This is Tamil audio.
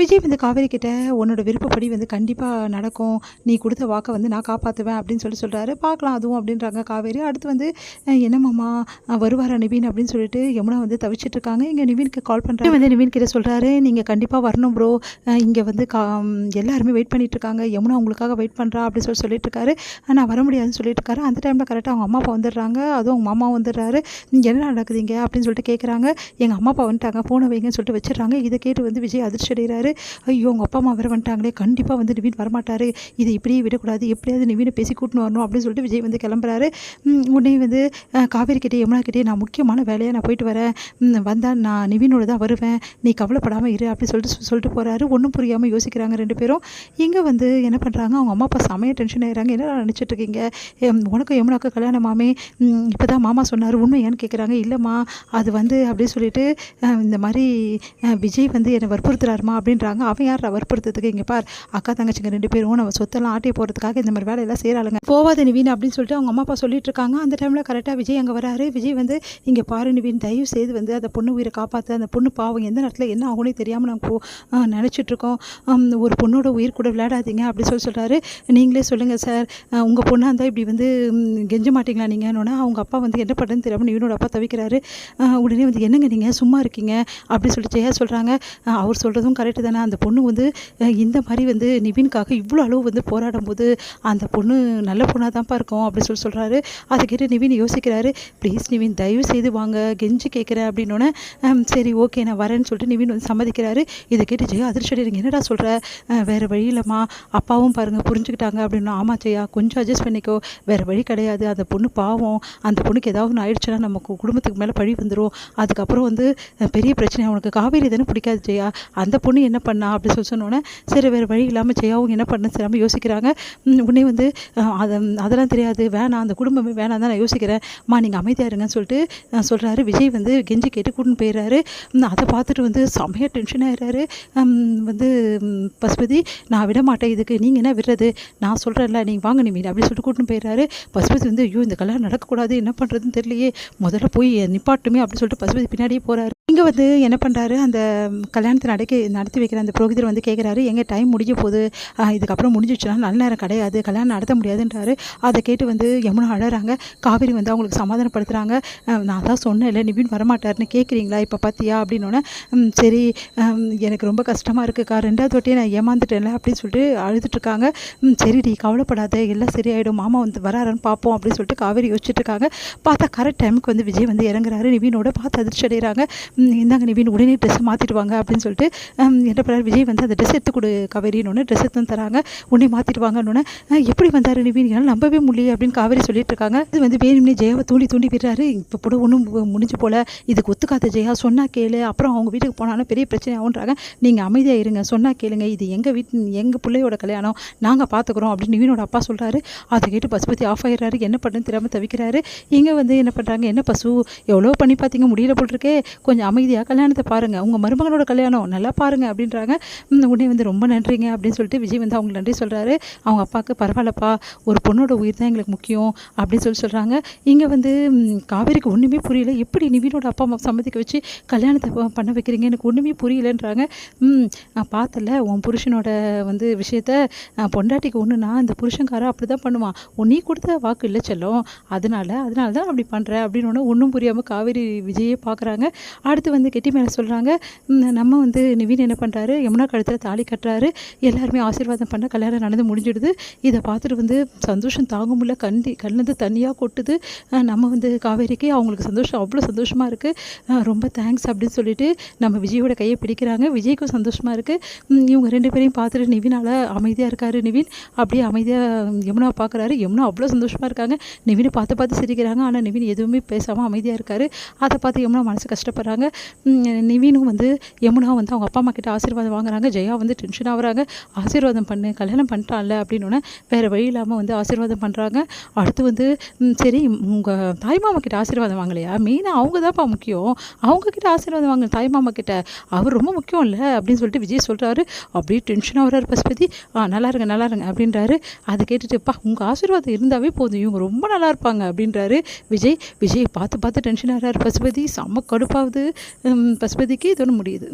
விஜய் வந்து காவேரி கிட்ட உன்னோட விருப்பப்படி வந்து கண்டிப்பாக நடக்கும், நீ கொடுத்த வாக்கை வந்து நான் காப்பாற்றுவேன் அப்படின்னு சொல்கிறாரு. பார்க்கலாம் அதுவும் அப்படின்றாங்க காவேரி. அடுத்து வந்து என்னம்மாம்மா வருவாரா நிவின் அப்படின்னு சொல்லிட்டு யமுனா வந்து தவிச்சிட்டு இருக்காங்க. இங்கே நிவினுக்கு கால் பண்ணுறாரு. வந்து நிவின் கிட்ட சொல்கிறாரு, நீங்கள் கண்டிப்பாக வரணும் ப்ரோ, இங்கே வந்து எல்லாருமே வெயிட் பண்ணிட்டு இருக்காங்க, யமுனா உங்களுக்காக வெயிட் பண்ணுறா அப்படின்னு சொல்லிட்டு இருக்காரு. நான் வர முடியாதுன்னு சொல்லிட்டு இருக்காரு. அந்த டைமில் கரெக்டாக அவங்க அம்மா அப்பா வந்துடுறாங்க. அதுவும் அவங்க மாமா வந்துடுறாரு. என்ன நடக்குதுங்க அப்படின்னு சொல்லிட்டு கேட்குறாங்க. எங்கள் அம்மா அப்பா வந்துட்டாங்க, ஃபோனை வைங்கன்னு சொல்லிட்டு வச்சிடுறாங்க. இதை கேட்டு வந்து விஜய் அதிர்ச்சி அடைகிறாரு. ஐயோ உங்கள் அப்பா அம்மா வேறு வந்துட்டாங்களே, கண்டிப்பாக வந்து நிவின் வரமாட்டார், இதை இப்படியே விடக்கூடாது, எப்படியாவது நிவினை பேசி கூட்டின்னு வரணும் அப்படின்னு சொல்லிட்டு விஜய் வந்து கிளம்புறாரு. உடனே வந்து காவேரி கிட்டே யமுனா கிட்டே நான் முக்கியமான வேலையாக நான் போயிட்டு வரேன், வந்தால் நான் நிவினோட தான் வருவேன், நீ கவலைப்படாமல் இரு அப்படின்னு சொல்லிட்டு போகிறாரு. ஒன்றும் புரியாமல் யோசிக்கிறாங்க ரெண்டு பேரும். இங்கே வந்து என்ன பண்ணுறாங்க, அவங்க அம்மா அப்பா செமையாக டென்ஷன் ஆகிறாங்க. என்ன நினச்சிட்டு இருக்கீங்க, உனக்கும் யமுனாவுக்கு கல்யாணமாமே, இப்போ தான் மாமா சொன்னார், உண்மையான்னு கேட்குறாங்க. இல்லைம்மா அது வந்து அப்படின்னு சொல்லிட்டு இந்த மாதிரி விஜய் வந்து என்னை வற்புறுத்துறாருமா அப்படின்றாங்க. அவன் யார் வற்புறுத்துறதுக்கு, இங்கே பார் அக்கா தங்கச்சிங்க ரெண்டு பேரும் நம்ம சொத்தெல்லாம் ஆட்டி போகிறதுக்காக இந்த மாதிரி வேலையெல்லாம் செய்கிறாளுங்க, போவாத நிவின் அப்படின்னு சொல்லிட்டு அவங்க அம்மா அப்பா சொல்லிட்டு இருக்காங்க. அந்த டைமில் கரெக்டாக விஜய் அங்கே வராரு. விஜய் வந்து இங்கே பாரு நிவின், தயவு செய்து வந்து அந்த பொண்ணு உயிரை காப்பாற்று, அந்த பொண்ணு பாவம் எந்த நேரத்தில் என்ன ஆகும்னே தெரியாமல் நாங்கள் நினச்சிட்ருக்கோம், ஒரு பொண்ணோட உயிர் கூட விளையாடாதீங்க அப்படின்னு சொல்கிறாரு. நீங்களே சொல்லுங்கள் சார், உங்கள் பொண்ணாக இருந்தால் இப்படி வந்து கெஞ்ச மாட்டிங்களா நீங்கன்னு. அவங்க அப்பா வந்து என்ன பண்ணுறதுன்னு தெரியாமல் நிவினோட அப்பா தவிக்கிறாரு. உடனே வந்து என்னங்க நீங்கள் சும்மா இருக்கீங்க அப்படின்னு சொல்லிட்டு ஜெயா சொல்கிறாங்க. அவர் சொல்கிறதும் கரெக்டு தானே, அந்த பொண்ணு வந்து இந்த மாதிரி வந்து நிவினுக்காக இவ்வளோ அளவு வந்து போராடும் போது அந்த பொண்ணு நல்ல பொண்ணாக தான்ப்பா இருக்கும் அப்படின்னு சொல்கிறாரு. அதை கேட்டு நிவின் யோசிக்கிறாரு. ப்ளீஸ் நிவின் தயவு செய்து வாங்க, கெஞ்சி கேட்குறேன் அப்படின்னோடனே சரி ஓகே நான் வரேன்னு சொல்லிட்டு நிவின் வந்து சம்மதிக்கிறாரு. இதை கேட்டு ஜெயா அதிர்ச்சி அடைகிறீங்க, என்னடா சொல்கிற, வேறு வழி இல்லைம்மா, அப்பாவும் பாருங்கள் புரிஞ்சுக்கிட்டாங்க அப்படின்னா. ஆமாம் ஜெயா கொஞ்சம் அட்ஜஸ்ட் பண்ணிக்கோ, வேறு வழி கிடையாது, அந்த பொண்ணு பாவம், அந்த பொண்ணுக்கு ஏதாவது ஒன்று ஆயிடுச்சுன்னா நமக்கு குடும்பத்துக்கு மேலே பழி வந்துடும், அதுக்கப்புறம் வந்து பெரிய பிரச்சனை, அவனுக்கு காவேரி தானே பிடிக்காது ஜெயா, அந்த பொண்ணு என்ன பண்ணா அப்படி சொன்னோன்னே சரி வேறு வழி இல்லாமல் ஜெயாவும் என்ன பண்ண சரியாமல் யோசிக்கிறாங்க. உடனே வந்து அதெல்லாம் தெரியாது, வேணாம் அந்த குடும்பமே வேணாம் தான் நான் யோசிக்கிறேன், நீங்கள் அமைதியாக இருங்கன்னு சொல்லிட்டு சொல்கிறாரு. விஜய் வந்து கெஞ்சி கேட்டு கூட்டின்னு போயிடுறாரு. அதை பார்த்துட்டு வந்து செம்மையாக டென்ஷன் ஆகிடுறாரு. வந்து பசுபதி நான் விட மாட்டேன், இதுக்கு நீங்கள் என்ன விடுறது, நான் சொல்கிறேன்ல நீங்கள் வாங்க நிவின் அப்படின்னு சொல்லிட்டு கூட்டின்னு போயிடுறாரு. பசுபதி வந்து ஐயோ இந்த கல்யாணம் நடக்கக்கூடாது, என்ன பண்ணுறதுன்னு தெரியலையே, முதல்ல போய் நிப்பாட்டுமே அப்படின்னு சொல்லிட்டு பசுபதி பின்னாடியே போகிறாரு. இங்கே வந்து என்ன பண்ணுறாரு, அந்த கல்யாணத்தை நடத்தி வைக்கிற அந்த புரோகிதர் வந்து கேட்குறாரு, எங்கே டைம் முடிஞ்ச போது, இதுக்கப்புறம் முடிஞ்சிடுச்சுன்னா நல்ல நேரம் கிடையாது, கல்யாணம் நடத்த முடியாதுன்றாரு. அதை கேட்டு வந்து யமுனா அழறாங்க. காவேரி வந்து அவங்களுக்கு சமாதானப்படுத்துகிறாங்க. நான் தான் சொன்னேன் இல்லை நிவின் வரமாட்டார்னு, கேட்குறீங்களா இப்போ பார்த்தியா அப்படின்னோடனே சரி எனக்கு ரொம்ப கஷ்டமாக இருக்குக்கா, ரெண்டாவது வாட்டியே நான் ஏமாந்துட்டேன்ல அப்படின்னு சொல்லிட்டு அழுதுட்டுருக்காங்க. சரிடி கவலைப்படாத எல்லாம் சரியாயிடும், மாமா வந்து வராருன்னு பார்ப்போம் அப்படின்னு சொல்லிட்டு காவேரி யோசிச்சுட்டு இருக்காங்க. பார்த்தா கரெக்ட் டைமுக்கு வந்து விஜய் வந்து இறங்குறாரு. நிவினோட பார்த்து அதிர்ச்சி அடைகிறாங்க. இந்தாங்க நிவின் உடனே ட்ரெஸ்ஸை மாற்றிட்டு வாங்க அப்படின்னு சொல்லிட்டு என்ன பண்ணுறாரு, விஜய் வந்து அந்த ட்ரெஸ் எடுத்து கொடு காவேரின்னு ட்ரெஸ் எடுத்து தராங்க. உடனே மாற்றிட்டு வாங்கன்னு எப்படி வந்தார் நிவின், என்னால் நம்பவே முடியல அப்படின்னு காவேரி சொல்லிட்டு இருக்காங்க. இது வந்து வேணும்னே ஜெயாவை தூண்டி விடுறாரு. இப்போ கூட ஒன்றும் முடிஞ்சு போல, இதுக்கு ஒத்துக்காத ஜெயா, சொன்னா கேளு, அப்புறம் அவங்க வீட்டுக்கு போனாலும் பெரிய பிரச்சனை ஆகுன்றாங்க, நீங்கள் அமைதியாக இருங்க, சொன்னா கேளுங்க, இது எங்கள் பிள்ளையோட கல்யாணம், நாங்கள் பார்த்துக்குறோம் அப்படின்னு நிவினோட அப்பா சொல்கிறாரு. அதை கேட்டு பசுபதி ஆஃப் ஆகிடுறாரு. என்ன பண்ணுன்னு தெரியாமல் தவிக்கிறாரு. இங்கே வந்து என்ன பண்ணுறாங்க, என்ன பசு எவ்வளோ பண்ணி பார்த்தீங்க முடியல போட்டிருக்கே, கொஞ்சம் அமைதியாக கல்யாணத்தை பாருங்கள், உங்கள் மருமகனோட கல்யாணம் நல்லா பாருங்கள் அப்படின்றாங்க. உடனே வந்து ரொம்ப நன்றிங்க அப்படின்னு சொல்லிட்டு விஜய் வந்து அவங்களுக்கு நன்றி சொல்கிறாரு. அவங்க அப்பாவுக்கு பரவாயில்லப்பா, ஒரு பொண்ணோட உயிர் தான் எங்களுக்கு முக்கியம் அப்படின்னு சொல்கிறாங்க. இங்கே வந்து காவேரிக்கு ஒன்றுமே புரியல, எப்படி நிவினோட அப்பா அம்மா சம்மதிக்க வச்சு கல்யாணத்தை பண்ண வைக்கிறீங்க, எனக்கு ஒன்றுமே புரியலன்றாங்க. பார்த்தல உன் புருஷனோட வந்து விஷயத்த, பொண்டாட்டிக்கு ஒன்றுனா இந்த புருஷன்காரன் அப்படி தான் பண்ணுவான், நீ கொடுத்த வாக்கு இல்லை செல்லும், அதனால தான் அப்படி பண்ணுற அப்படின்னு ஒன்றும் புரியாமல் காவேரி விஜயே பார்க்குறாங்க. அடுத்து வந்து கெட்டி மேலே சொல்கிறாங்க. நம்ம வந்து நிவின் என்ன பண்ணுறாரு, யமுனா கழுத்தில் தாலி கட்டுறாரு, எல்லாருமே ஆசீர்வாதம் பண்ண கல்யாணம் நடந்து முடிஞ்சிடுது. இதை பார்த்துட்டு வந்து சந்தோஷம் தாங்க முடியல, கண்ணிலேருந்து தனியாக கொட்டுது. நம்ம வந்து காவேரிக்கு அவங்களுக்கு சந்தோஷம், அவ்வளோ சந்தோஷமாக இருக்குது, ரொம்ப தேங்க்ஸ் அப்படின்னு சொல்லிட்டு நம்ம விஜயோட கையை பிடிக்கிறாங்க. விஜய்க்கும் சந்தோஷமாக இருக்குது. இவங்க ரெண்டு பேரையும் பார்த்துட்டு நிவினால் அமைதியாக இருக்கார். நிவின் அப்படியே அமைதியாக யமுனா பார்க்குறாரு. யமுனா அவ்வளோ சந்தோஷமாக இருக்காங்க. நிவினை பார்த்து சிரிக்கிறாங்க. ஆனால் நிவின் எதுவுமே பேசாமல் அமைதியாக இருக்கார். அதை பார்த்து யமுனா மனசு கஷ்டப்படுறாங்க. நிவினும் வந்து யமுனா வந்து அவங்க அப்பா அம்மா கிட்ட ஆசீர்வாதம் வாங்குறாங்க. ஜெயா வந்து டென்ஷன் ஆகுறாங்க. ஆசீர்வாதம் பண்ணு, கல்யாணம் பண்ணிட்டான்ல அப்படின்னோடனே வேறு வழி இல்லாமல் வந்து ஆசீர்வாதம் பண்ணுறாங்க. அடுத்து வந்து சரி உங்கள் தாய்மாமா கிட்ட ஆசீர்வாதம் வாங்கலையா, மெயினாக அவங்க தான்ப்பா முக்கியம், அவங்கக்கிட்ட ஆசீர்வாதம் வாங்க தாய்மாமா கிட்ட, அவர் ரொம்ப முக்கியம் இல்லை அப்படின்னு சொல்லிட்டு விஜய் சொல்கிறாரு. அப்படியே டென்ஷனாக வர்றாரு பசுபதி. நல்லா இருங்க அப்படின்றாரு. அதை கேட்டுட்டுப்பா உங்கள் ஆசீர்வாதம் இருந்தாவே போதும், இவங்க ரொம்ப நல்லா இருப்பாங்க அப்படின்றாரு விஜய் பார்த்து டென்ஷன் ஆகிறாரு பசுபதி. செம்ம கடுப்பாகுது பசுபதிக்கு. இதோட முடியுது.